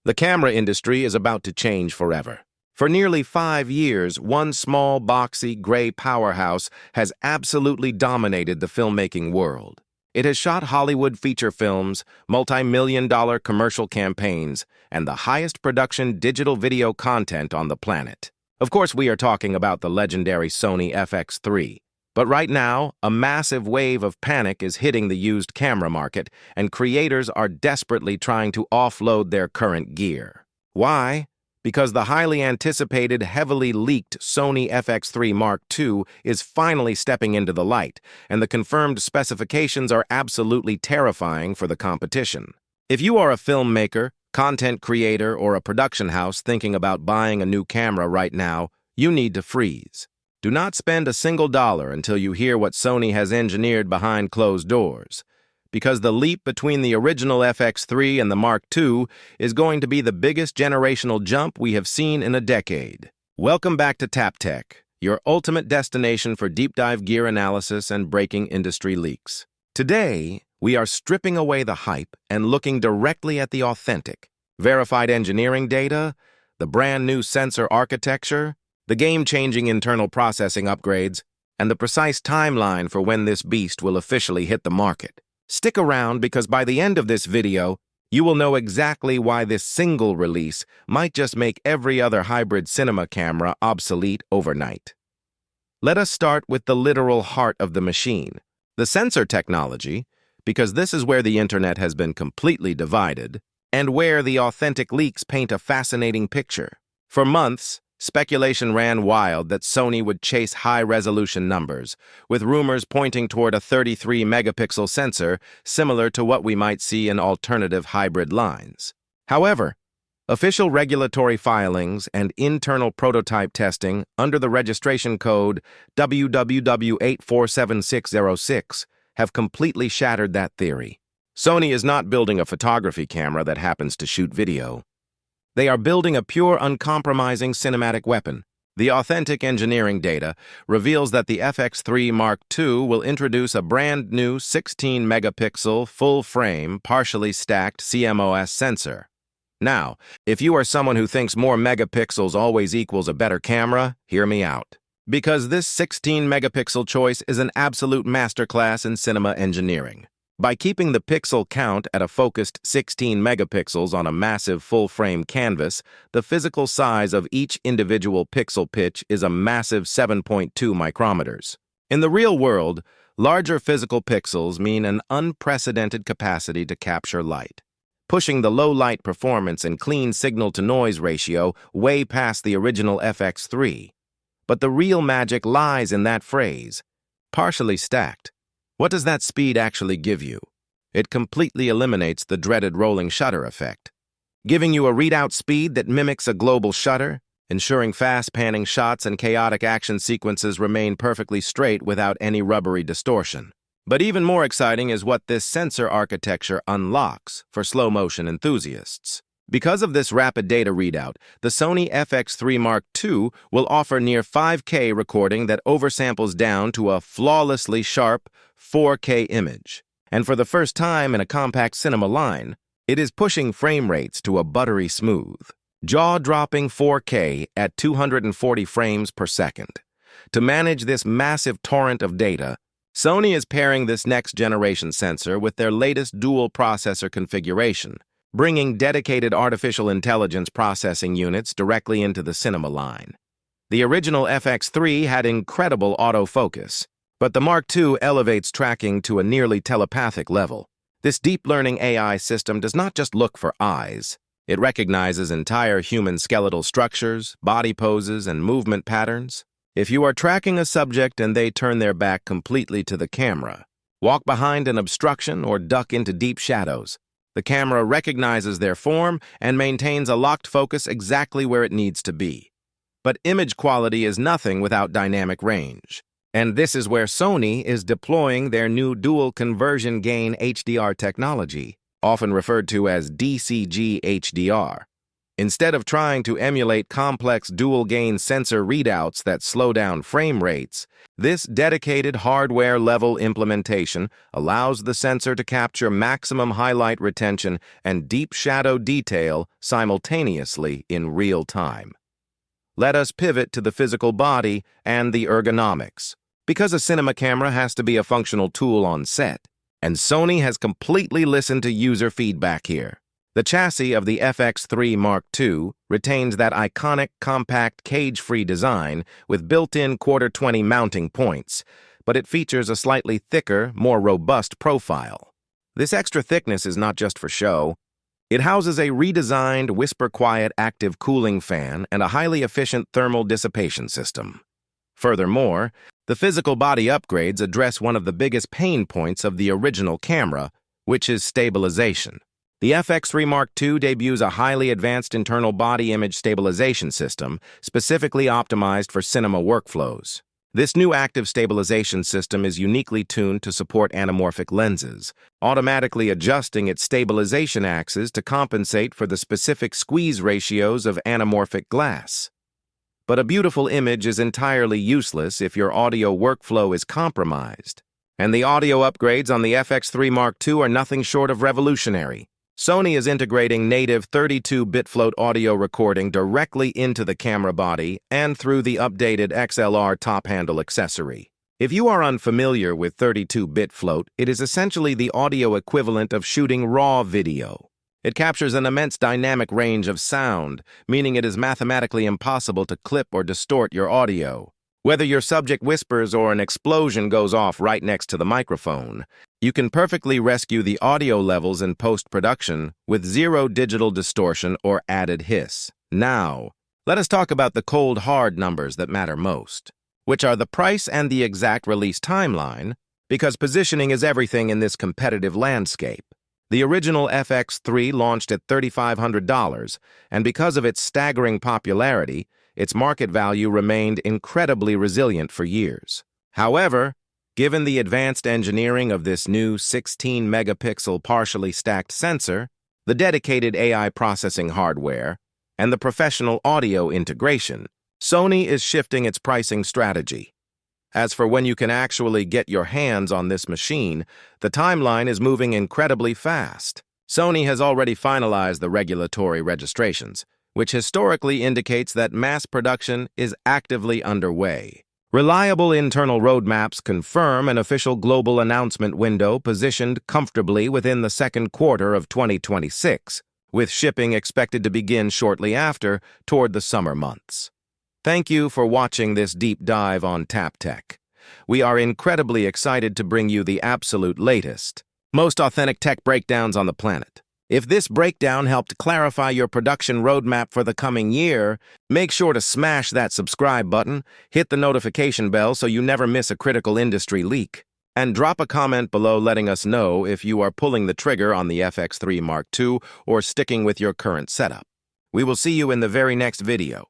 The camera industry is about to change forever. For nearly 5 years, one small, boxy, gray powerhouse has absolutely dominated the filmmaking world. It has shot Hollywood feature films, multi-million-dollar commercial campaigns, and the highest production digital video content on the planet. Of course, we are talking about the legendary Sony FX3. But right now, a massive wave of panic is hitting the used camera market, and creators are desperately trying to offload their current gear. Why? Because the highly anticipated, heavily leaked Sony FX3 Mark II is finally stepping into the light, and the confirmed specifications are absolutely terrifying for the competition. If you are a filmmaker, content creator, or a production house thinking about buying a new camera right now, you need to freeze. Do not spend a single dollar until you hear what Sony has engineered behind closed doors, because the leap between the original FX3 and the Mark II is going to be the biggest generational jump we have seen in a decade. Welcome back to TapTech, your ultimate destination for deep dive gear analysis and breaking industry leaks. Today, we are stripping away the hype and looking directly at the authentic, verified engineering data, the brand new sensor architecture, the game-changing internal processing upgrades, and the precise timeline for when this beast will officially hit the market. Stick around because by the end of this video, you will know exactly why this single release might just make every other hybrid cinema camera obsolete overnight. Let us start with the literal heart of the machine, the sensor technology, because this is where the internet has been completely divided, and where the authentic leaks paint a fascinating picture. For months, speculation ran wild that Sony would chase high-resolution numbers, with rumors pointing toward a 33-megapixel sensor similar to what we might see in alternative hybrid lines. However, official regulatory filings and internal prototype testing under the registration code WWW847606 have completely shattered that theory. Sony is not building a photography camera that happens to shoot video. They are building a pure, uncompromising cinematic weapon. The authentic engineering data reveals that the FX3 Mark II will introduce a brand new 16-megapixel, full-frame, partially stacked CMOS sensor. Now, if you are someone who thinks more megapixels always equals a better camera, hear me out. Because this 16-megapixel choice is an absolute masterclass in cinema engineering. By keeping the pixel count at a focused 16 megapixels on a massive full-frame canvas, the physical size of each individual pixel pitch is a massive 7.2 micrometers. In the real world, larger physical pixels mean an unprecedented capacity to capture light, pushing the low light performance and clean signal-to-noise ratio way past the original FX3. But the real magic lies in that phrase, partially stacked. What does that speed actually give you? It completely eliminates the dreaded rolling shutter effect, giving you a readout speed that mimics a global shutter, ensuring fast panning shots and chaotic action sequences remain perfectly straight without any rubbery distortion. But even more exciting is what this sensor architecture unlocks for slow-motion enthusiasts. Because of this rapid data readout, the Sony FX3 Mark II will offer near 5K recording that oversamples down to a flawlessly sharp 4K image. And for the first time in a compact cinema line, it is pushing frame rates to a buttery smooth, jaw-dropping 4K at 240 frames per second. To manage this massive torrent of data, Sony is pairing this next-generation sensor with their latest dual-processor configuration, bringing dedicated artificial intelligence processing units directly into the cinema line. The original FX3 had incredible autofocus, but the Mark II elevates tracking to a nearly telepathic level. This deep learning AI system does not just look for eyes. It recognizes entire human skeletal structures, body poses, and movement patterns. If you are tracking a subject and they turn their back completely to the camera, walk behind an obstruction, or duck into deep shadows, the camera recognizes their form and maintains a locked focus exactly where it needs to be. But image quality is nothing without dynamic range. And this is where Sony is deploying their new dual conversion gain HDR technology, often referred to as DCG HDR. Instead of trying to emulate complex dual-gain sensor readouts that slow down frame rates, this dedicated hardware-level implementation allows the sensor to capture maximum highlight retention and deep shadow detail simultaneously in real time. Let us pivot to the physical body and the ergonomics. Because a cinema camera has to be a functional tool on set, and Sony has completely listened to user feedback here. The chassis of the FX3 Mark II retains that iconic compact cage-free design with built-in Q20 mounting points, but it features a slightly thicker, more robust profile. This extra thickness is not just for show. It houses a redesigned whisper-quiet active cooling fan and a highly efficient thermal dissipation system. Furthermore, the physical body upgrades address one of the biggest pain points of the original camera, which is stabilization. The FX3 Mark II debuts a highly advanced internal body image stabilization system specifically optimized for cinema workflows. This new active stabilization system is uniquely tuned to support anamorphic lenses, automatically adjusting its stabilization axis to compensate for the specific squeeze ratios of anamorphic glass. But a beautiful image is entirely useless if your audio workflow is compromised. And the audio upgrades on the FX3 Mark II are nothing short of revolutionary. Sony is integrating native 32-bit float audio recording directly into the camera body and through the updated XLR top handle accessory. If you are unfamiliar with 32-bit float, it is essentially the audio equivalent of shooting raw video. It captures an immense dynamic range of sound, meaning it is mathematically impossible to clip or distort your audio. Whether your subject whispers or an explosion goes off right next to the microphone, you can perfectly rescue the audio levels in post-production with zero digital distortion or added hiss. Now, let us talk about the cold hard numbers that matter most, which are the price and the exact release timeline, because positioning is everything in this competitive landscape. The original FX3 launched at $3,500, and because of its staggering popularity, its market value remained incredibly resilient for years. However, given the advanced engineering of this new 16-megapixel partially stacked sensor, the dedicated AI processing hardware, and the professional audio integration, Sony is shifting its pricing strategy. As for when you can actually get your hands on this machine, the timeline is moving incredibly fast. Sony has already finalized the regulatory registrations, which historically indicates that mass production is actively underway. Reliable internal roadmaps confirm an official global announcement window positioned comfortably within the second quarter of 2026, with shipping expected to begin shortly after, toward the summer months. Thank you for watching this deep dive on TapTech. We are incredibly excited to bring you the absolute latest, most authentic tech breakdowns on the planet. If this breakdown helped clarify your production roadmap for the coming year, make sure to smash that subscribe button, hit the notification bell so you never miss a critical industry leak, and drop a comment below letting us know if you are pulling the trigger on the FX3 Mark II or sticking with your current setup. We will see you in the very next video.